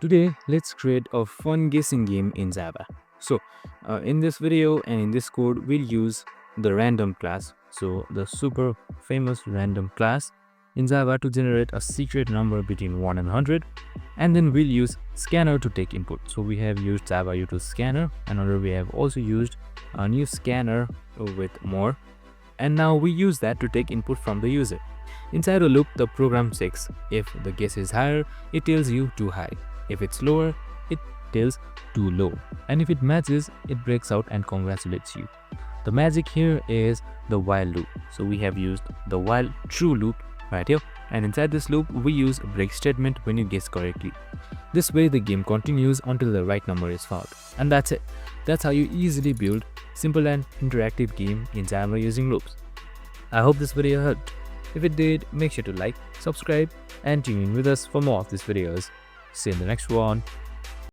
Today, let's create a fun guessing game in Java. In this video and in this code, we'll use the random class. So, the super famous random class in Java to generate a secret number between 1 and 100. And then we'll use scanner to take input. So, we have used Java util scanner, and we have also used a new scanner with more. And now we use that to take input from the user. Inside a loop, the program checks. If the guess is higher, it tells you too high. If it's lower, it tells too low. And if it matches, it breaks out and congratulates you. The magic here is the while loop. So we have used the while true loop right here. And inside this loop, we use a break statement when you guess correctly. This way, the game continues until the right number is found. And that's it. That's how you easily build simple and interactive game in Java using loops. I hope this video helped. If it did, make sure to like, subscribe, and tune in with us for more of these videos. See you in the next one.